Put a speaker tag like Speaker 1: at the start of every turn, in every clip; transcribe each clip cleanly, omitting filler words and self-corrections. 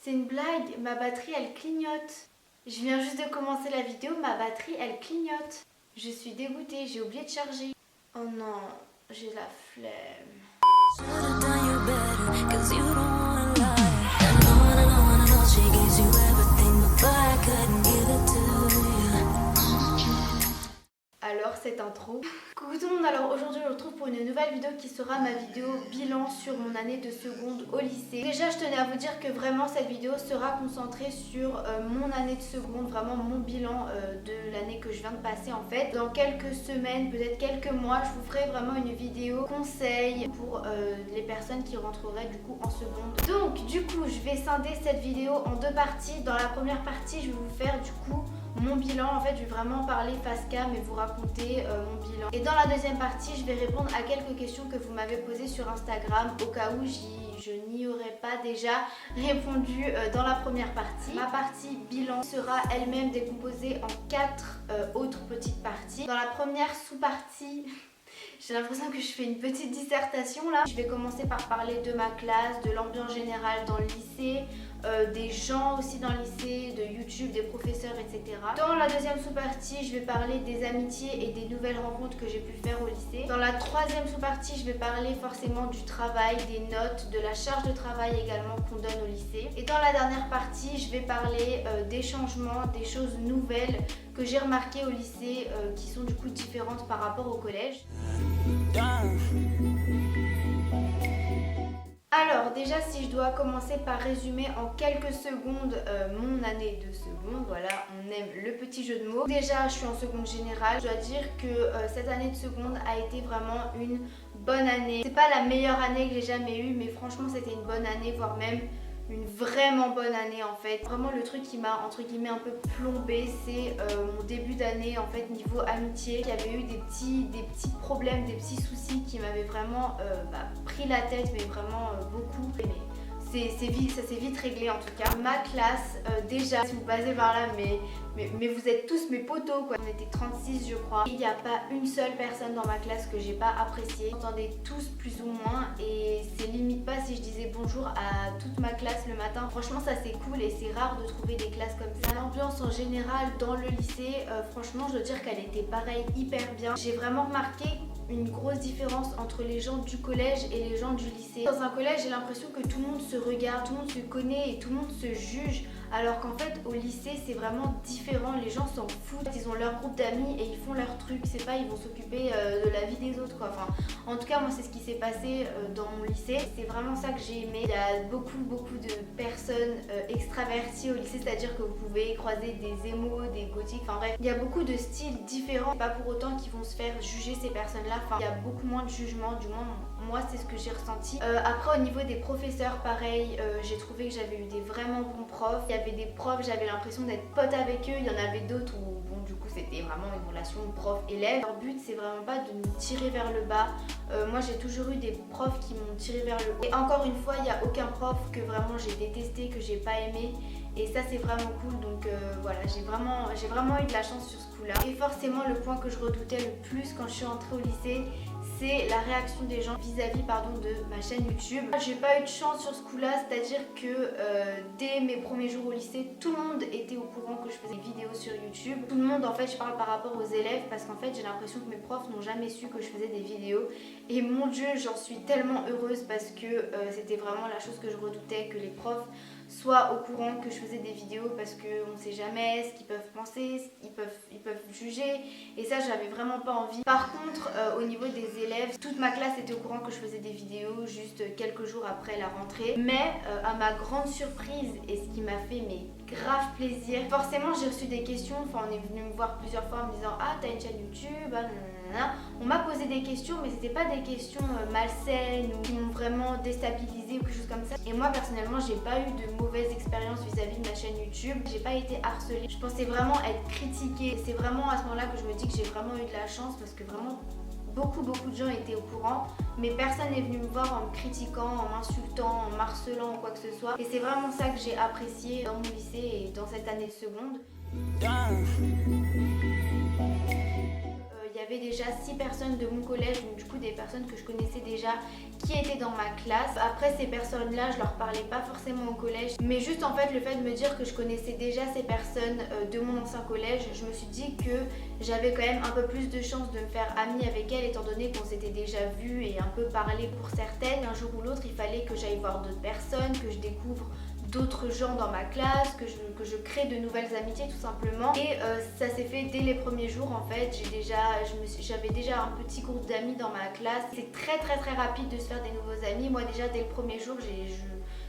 Speaker 1: C'est une blague, ma batterie elle clignote. Je viens juste de commencer la vidéo, ma batterie elle clignote. Je suis dégoûtée, j'ai oublié de charger. Oh non, j'ai la flemme. Alors cette intro. Coucou tout le monde, alors aujourd'hui je vous retrouve pour une nouvelle vidéo qui sera ma vidéo bilan sur mon année de seconde au lycée. Déjà je tenais à vous dire que vraiment cette vidéo sera concentrée sur mon année de seconde, vraiment mon bilan de l'année que je viens de passer en fait. Dans quelques semaines, peut-être quelques mois, je vous ferai vraiment une vidéo conseil pour les personnes qui rentreraient du coup en seconde. Donc du coup je vais scinder cette vidéo en deux parties. Dans la première partie je vais vous faire du coup mon bilan, en fait je vais vraiment parler face cam et vous raconter mon bilan. Et dans la deuxième partie je vais répondre à quelques questions que vous m'avez posées sur Instagram au cas où je n'y aurais pas déjà répondu dans la première partie. Ma partie bilan sera elle-même décomposée en 4 autres petites parties. Dans la première sous-partie j'ai l'impression que je fais une petite dissertation là. Je vais commencer par parler de ma classe, de l'ambiance générale dans le lycée, des gens aussi dans le lycée, de YouTube, des professeurs, etc. Dans la deuxième sous-partie, je vais parler des amitiés et des nouvelles rencontres que j'ai pu faire au lycée. Dans la troisième sous-partie, je vais parler forcément du travail, des notes, de la charge de travail également qu'on donne au lycée. Et dans la dernière partie, je vais parler des changements, des choses nouvelles que j'ai remarquées au lycée qui sont du coup différentes par rapport au collège. Alors déjà si je dois commencer par résumer en quelques secondes mon année de seconde, voilà, on aime le petit jeu de mots. Déjà je suis en seconde générale, je dois dire que cette année de seconde a été vraiment une bonne année. C'est pas la meilleure année que j'ai jamais eue, mais franchement c'était une bonne année, voire même une vraiment bonne année en fait. Vraiment le truc qui m'a entre guillemets un peu plombé, c'est mon début d'année en fait niveau amitié. Il y avait eu des petits problèmes, des petits soucis qui m'avaient vraiment pris la tête, mais vraiment beaucoup. Mais ça s'est vite réglé en tout cas. Ma classe, déjà, si vous passez par là, mais vous êtes tous mes potos quoi. On était 36 je crois. Il n'y a pas une seule personne dans ma classe que j'ai pas appréciée. On entendait tous plus ou moins et c'est limite pas si je disais bonjour à toute ma classe le matin. Franchement ça c'est cool et c'est rare de trouver des classes comme ça. L'ambiance en général dans le lycée, franchement je dois dire qu'elle était pareil, hyper bien. J'ai vraiment remarqué une grosse différence entre les gens du collège et les gens du lycée. Dans un collège, j'ai l'impression que tout le monde se regarde, tout le monde se connaît et tout le monde se juge. Alors qu'en fait, au lycée, c'est vraiment différent. Les gens s'en foutent. Ils ont leur groupe d'amis et ils font leur truc. C'est pas, ils vont s'occuper de la vie des autres, quoi. Enfin, en tout cas, moi, c'est ce qui s'est passé dans mon lycée. C'est vraiment ça que j'ai aimé. Il y a beaucoup de personnes extraverties au lycée. C'est-à-dire que vous pouvez croiser des émos, des gothiques. Enfin bref, il y a beaucoup de styles différents. Pas pour autant qu'ils vont se faire juger ces personnes-là. Enfin, il y a beaucoup moins de jugement, du moins moi c'est ce que j'ai ressenti. Après au niveau des professeurs pareil, j'ai trouvé que j'avais eu des vraiment bons profs. Il y avait des profs, j'avais l'impression d'être pote avec eux. Il y en avait d'autres où bon du coup c'était vraiment une relation prof-élève. Leur but c'est vraiment pas de nous tirer vers le bas. Moi j'ai toujours eu des profs qui m'ont tiré vers le haut. Et encore une fois il n'y a aucun prof que vraiment j'ai détesté, que j'ai pas aimé. Et ça c'est vraiment cool, donc voilà, j'ai vraiment eu de la chance sur ce coup là. Et forcément le point que je redoutais le plus quand je suis entrée au lycée, c'est la réaction des gens vis-à-vis de ma chaîne YouTube. J'ai pas eu de chance sur ce coup là, c'est-à-dire que dès mes premiers jours au lycée, tout le monde était au courant que je faisais des vidéos sur YouTube. Tout le monde, en fait je parle par rapport aux élèves parce qu'en fait j'ai l'impression que mes profs n'ont jamais su que je faisais des vidéos. Et mon Dieu, j'en suis tellement heureuse parce que c'était vraiment la chose que je redoutais, que les profs soient au courant que je faisais des vidéos parce qu'on ne sait jamais ce qu'ils peuvent penser, ils peuvent juger et ça j'avais vraiment pas envie. Par contre au niveau des élèves, toute ma classe était au courant que je faisais des vidéos juste quelques jours après la rentrée, mais à ma grande surprise et ce qui m'a fait grave plaisir, forcément j'ai reçu des questions, enfin on est venu me voir plusieurs fois en me disant ah t'as une chaîne YouTube, ah, nanana. On m'a posé des questions mais c'était pas des questions malsaines ou qui m'ont vraiment déstabilisée ou quelque chose comme ça. Et moi personnellement j'ai pas eu de mauvaise expérience vis-à-vis de ma chaîne YouTube, j'ai pas été harcelée, je pensais vraiment être critiquée. Et c'est vraiment à ce moment là que je me dis que j'ai vraiment eu de la chance parce que vraiment beaucoup de gens étaient au courant, mais personne n'est venu me voir en me critiquant, en m'insultant, en m'harcelant ou quoi que ce soit. Et c'est vraiment ça que j'ai apprécié dans mon lycée et dans cette année de seconde. Il y j'avais déjà 6 personnes de mon collège, donc du coup des personnes que je connaissais déjà qui étaient dans ma classe. Après ces personnes-là, je leur parlais pas forcément au collège, mais juste en fait le fait de me dire que je connaissais déjà ces personnes de mon ancien collège, je me suis dit que j'avais quand même un peu plus de chance de me faire amie avec elles étant donné qu'on s'était déjà vu et un peu parlé pour certaines. Un jour ou l'autre, il fallait que j'aille voir d'autres personnes, que je découvre d'autres gens dans ma classe, que je crée de nouvelles amitiés tout simplement. Et ça s'est fait dès les premiers jours en fait. J'avais déjà un petit groupe d'amis dans ma classe. C'est très rapide de se faire des nouveaux amis. Moi déjà dès le premier jour,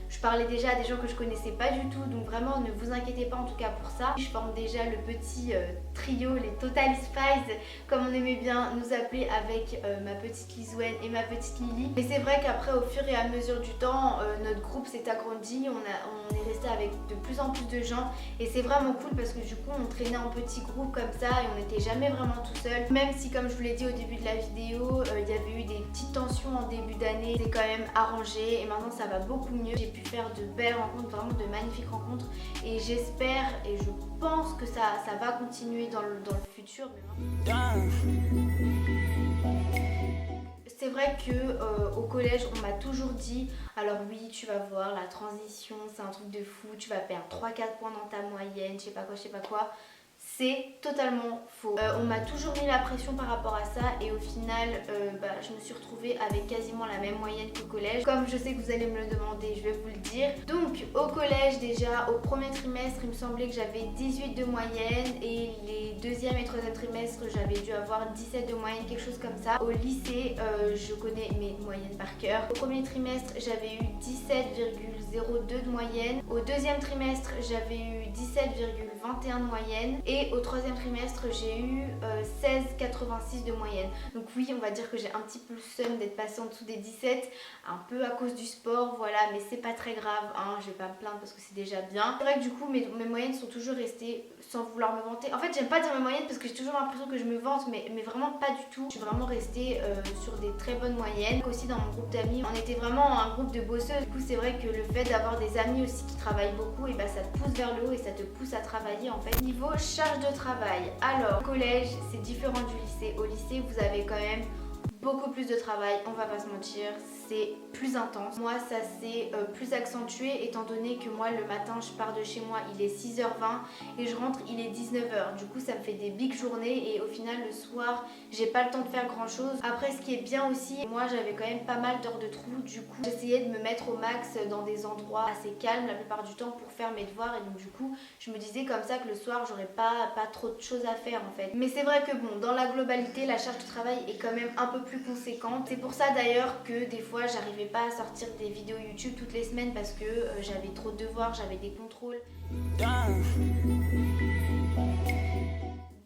Speaker 1: je parlais déjà à des gens que je connaissais pas du tout, donc vraiment ne vous inquiétez pas en tout cas pour ça. Je forme déjà le petit trio, les Total Spies, comme on aimait bien nous appeler avec ma petite Liswen et ma petite Lily. Mais c'est vrai qu'après au fur et à mesure du temps, notre groupe s'est agrandi, on est resté avec de plus en plus de gens et c'est vraiment cool parce que du coup on traînait en petits groupes comme ça et on n'était jamais vraiment tout seul. Même si comme je vous l'ai dit au début de la vidéo, il y avait eu des petites tensions en début d'année, c'est quand même arrangé et maintenant ça va beaucoup mieux. J'ai pu faire de belles rencontres, vraiment de magnifiques rencontres et j'espère et je pense que ça va continuer dans le futur. C'est vrai que au collège on m'a toujours dit alors oui tu vas voir la transition c'est un truc de fou, tu vas perdre 3-4 points dans ta moyenne, je sais pas quoi. C'est totalement faux. On m'a toujours mis la pression par rapport à ça et au final je me suis retrouvée avec quasiment la même moyenne qu'au collège. Comme je sais que vous allez me le demander, je vais vous le dire. Donc au collège déjà, au premier trimestre, il me semblait que j'avais 18 de moyenne et les deuxième et troisième trimestres, j'avais dû avoir 17 de moyenne, quelque chose comme ça. Au lycée, je connais mes moyennes par cœur. Au premier trimestre, j'avais eu 17,02 de moyenne. Au deuxième trimestre, j'avais eu 17,21 de moyenne. Et au troisième trimestre, j'ai eu 16,86 de moyenne. Donc oui, on va dire que j'ai un petit peu le seum d'être passée en dessous des 17, un peu à cause du sport, voilà, mais c'est pas très grave, hein, je vais pas me plaindre parce que c'est déjà bien. C'est vrai que du coup, mes moyennes sont toujours restées, sans vouloir me vanter. En fait, j'aime pas dire mes moyennes parce que j'ai toujours l'impression que je me vante, mais vraiment pas du tout. Je suis vraiment restée sur des très bonnes moyennes. Aussi dans mon groupe d'amis, on était vraiment un groupe de bosseuses. Du coup, c'est vrai que le fait d'avoir des amis aussi qui travaillent beaucoup, et bah ça te pousse vers le haut et ça te pousse à travailler en fait. Niveau charge de travail, alors au collège c'est différent du lycée. Au lycée vous avez quand même beaucoup plus de travail, on va pas se mentir, c'est plus intense. Moi ça s'est plus accentué étant donné que moi le matin je pars de chez moi, il est 6h20 et je rentre il est 19h. Du coup ça me fait des big journées et au final le soir j'ai pas le temps de faire grand chose. Après ce qui est bien aussi, moi j'avais quand même pas mal d'heures de trou, du coup j'essayais de me mettre au max dans des endroits assez calmes la plupart du temps pour faire mes devoirs et donc du coup je me disais comme ça que le soir j'aurais pas trop de choses à faire en fait. Mais c'est vrai que bon, dans la globalité la charge de travail est quand même un peu plus conséquente. C'est pour ça d'ailleurs que des fois j'arrivais pas à sortir des vidéos YouTube toutes les semaines parce que j'avais trop de devoirs, j'avais des contrôles.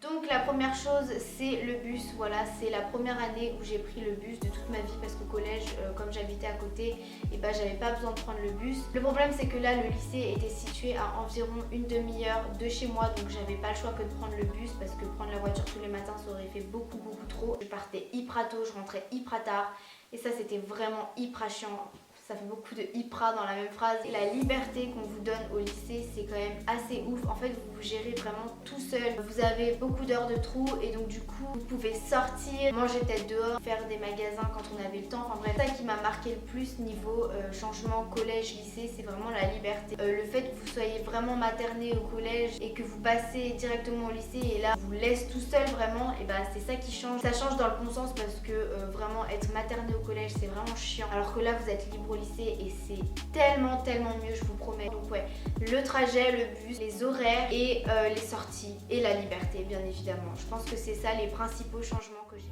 Speaker 1: Donc la première chose c'est le bus, voilà, c'est la première année où j'ai pris le bus de toute ma vie parce qu'au collège comme j'habitais à côté et bah j'avais pas besoin de prendre le bus. Le problème c'est que là le lycée était situé à environ une demi-heure de chez moi donc j'avais pas le choix que de prendre le bus parce que prendre la voiture tous les matins ça aurait fait beaucoup trop. Je partais hyper tôt, je rentrais hyper tard et ça c'était vraiment hyper chiant. Ça fait beaucoup de hyper dans la même phrase. Et la liberté qu'on vous donne au lycée, c'est quand même assez ouf. En fait, vous vous gérez vraiment tout seul. Vous avez beaucoup d'heures de trou et donc du coup, vous pouvez sortir, manger peut-être dehors, faire des magasins quand on avait le temps. Enfin bref, ça qui m'a marqué le plus niveau changement collège-lycée, c'est vraiment la liberté. Le fait que vous soyez vraiment materné au collège et que vous passez directement au lycée et là, vous laisse tout seul vraiment, et bah c'est ça qui change. Ça change dans le bon sens parce que vraiment être materné au collège, c'est vraiment chiant. Alors que là, vous êtes libre au lycée et c'est tellement mieux, je vous promets. Donc ouais, le trajet, le bus, les horaires et les sorties et la liberté bien évidemment. Je pense que c'est ça les principaux changements que j'ai.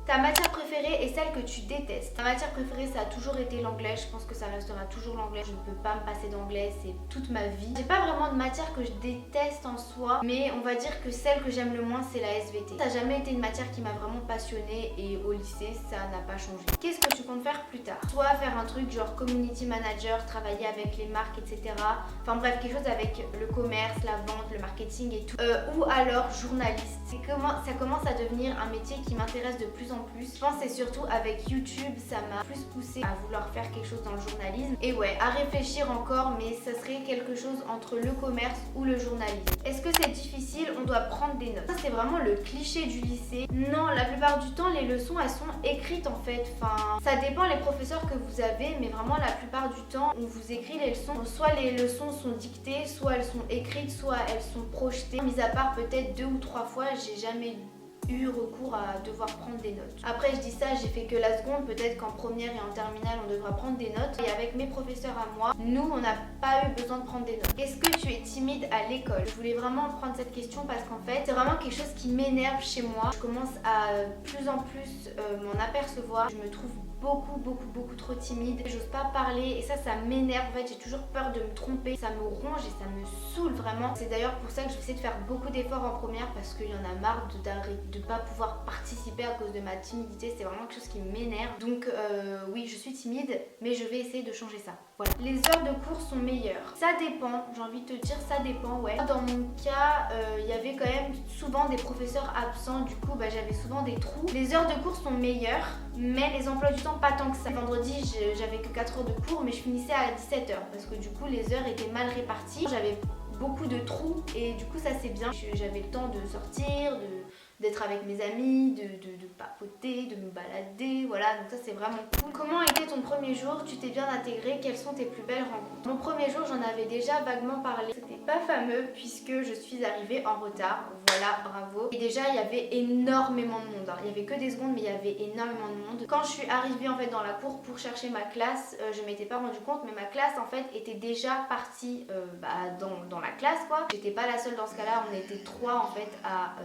Speaker 1: Ta matière préférée est celle que tu détestes. Ta matière préférée ça a toujours été l'anglais, je pense que ça restera toujours l'anglais. Je ne peux pas me passer d'anglais, c'est toute ma vie. J'ai pas vraiment de matière que je déteste en soi, mais on va dire que celle que j'aime le moins c'est la SVT. Ça n'a jamais été une matière qui m'a vraiment passionnée et au lycée ça n'a pas changé. Qu'est-ce que tu comptes faire plus tard? Soit faire un truc genre community manager, travailler avec les marques etc. Enfin bref, quelque chose avec le commerce, la vente, le marketing et tout. Ou alors journaliste. Ça commence à devenir un métier qui m'intéresse de plus plus en plus. Je pense que c'est surtout avec YouTube, ça m'a plus poussé à vouloir faire quelque chose dans le journalisme. Et ouais, à réfléchir encore, mais ça serait quelque chose entre le commerce ou le journalisme. Est-ce que c'est difficile? On doit prendre des notes. Ça, c'est vraiment le cliché du lycée. Non, la plupart du temps, les leçons, elles sont écrites en fait. Enfin, ça dépend les professeurs que vous avez, mais vraiment la plupart du temps, on vous écrit les leçons. Soit les leçons sont dictées, soit elles sont écrites, soit elles sont projetées. Mis à part peut-être 2 ou 3 fois, j'ai jamais eu recours à devoir prendre des notes. Après, je dis ça, j'ai fait que la seconde, peut-être qu'en première et en terminale on devra prendre des notes. Et avec mes professeurs à moi, nous on n'a pas eu besoin de prendre des notes. Est-ce que tu es timide à l'école? Je voulais vraiment prendre cette question parce qu'en fait c'est vraiment quelque chose qui m'énerve chez moi. Je commence à plus en plus m'en apercevoir. Je me trouve beaucoup trop timide. J'ose pas parler et ça m'énerve. En fait, j'ai toujours peur de me tromper. Ça me ronge et ça me saoule vraiment. C'est d'ailleurs pour ça que je vais essayer de faire beaucoup d'efforts en première parce qu'il y en a marre de pas pouvoir participer à cause de ma timidité. C'est vraiment quelque chose qui m'énerve. Donc oui, je suis timide, mais je vais essayer de changer ça. Voilà. Les heures de cours sont meilleures. Ça dépend. J'ai envie de te dire, ça dépend. Ouais. Dans mon cas, il y avait quand même souvent des professeurs absents. Du coup, j'avais souvent des trous. Les heures de cours sont meilleures, mais les emplois du temps pas tant que ça. Vendredi, j'avais que 4 heures de cours, mais je finissais à 17h parce que du coup, les heures étaient mal réparties. J'avais beaucoup de trous et du coup, ça c'est bien. J'avais le temps de sortir, d'être avec mes amis, de papoter, de me balader, voilà, donc ça c'est vraiment cool. Comment était ton premier jour? Tu t'es bien intégré? Quelles sont tes plus belles rencontres? Mon premier jour, j'en avais déjà vaguement parlé. C'était pas fameux puisque je suis arrivée en retard, voilà, bravo. Et déjà, il y avait énormément de monde, hein. Il y avait que des secondes, mais il y avait énormément de monde. Quand je suis arrivée en fait dans la cour pour chercher ma classe, je m'étais pas rendu compte, mais ma classe en fait était déjà partie dans la classe quoi. J'étais pas la seule dans ce cas-là, on était 3 en fait à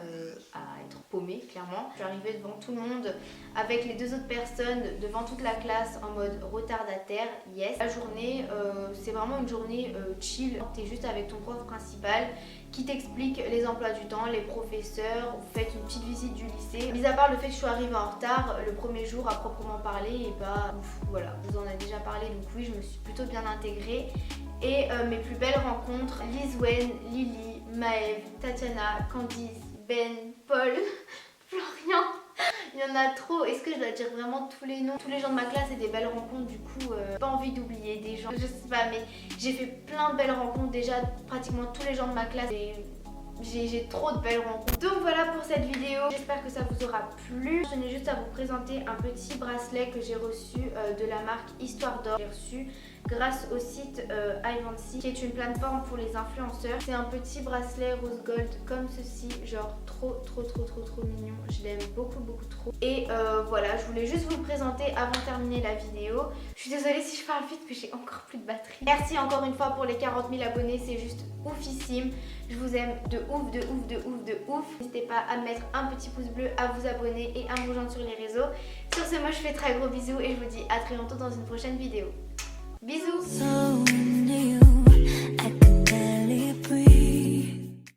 Speaker 1: être paumée clairement. Je suis arrivée devant tout le monde avec les 2 autres personnes devant toute la classe en mode retardataire, yes. La journée, c'est vraiment une journée chill. T'es juste avec ton prof principal qui t'explique les emplois du temps, les professeurs, vous faites une petite visite du lycée. Mis à part le fait que je suis arrivée en retard, le premier jour à proprement parler, et voilà, vous en avez déjà parlé, donc oui, je me suis plutôt bien intégrée. Et mes plus belles rencontres, Lizwen, Lily, Maëve, Tatiana, Candice, Ben, Paul, Florian, il y en a trop. Est-ce que je dois dire vraiment tous les noms? Tous les gens de ma classe et des belles rencontres, du coup pas envie d'oublier des gens, je sais pas, mais j'ai fait plein de belles rencontres déjà, pratiquement tous les gens de ma classe et j'ai trop de belles rencontres. Donc voilà pour cette vidéo, j'espère que ça vous aura plu. Je tenais juste à vous présenter un petit bracelet que j'ai reçu de la marque Histoire d'Or. J'ai reçu grâce au site Ivancy, qui est une plateforme pour les influenceurs. C'est un petit bracelet rose gold comme ceci, genre trop mignon. Je l'aime beaucoup trop. Et voilà, je voulais juste vous le présenter avant de terminer la vidéo. Je suis désolée si je parle vite, mais j'ai encore plus de batterie. Merci encore une fois pour les 40 000 abonnés, c'est juste oufissime. Je vous aime de ouf. N'hésitez pas à mettre un petit pouce bleu, à vous abonner et à me rejoindre sur les réseaux. Sur ce, moi je fais très gros bisous et je vous dis à très bientôt dans une prochaine vidéo. Bisous.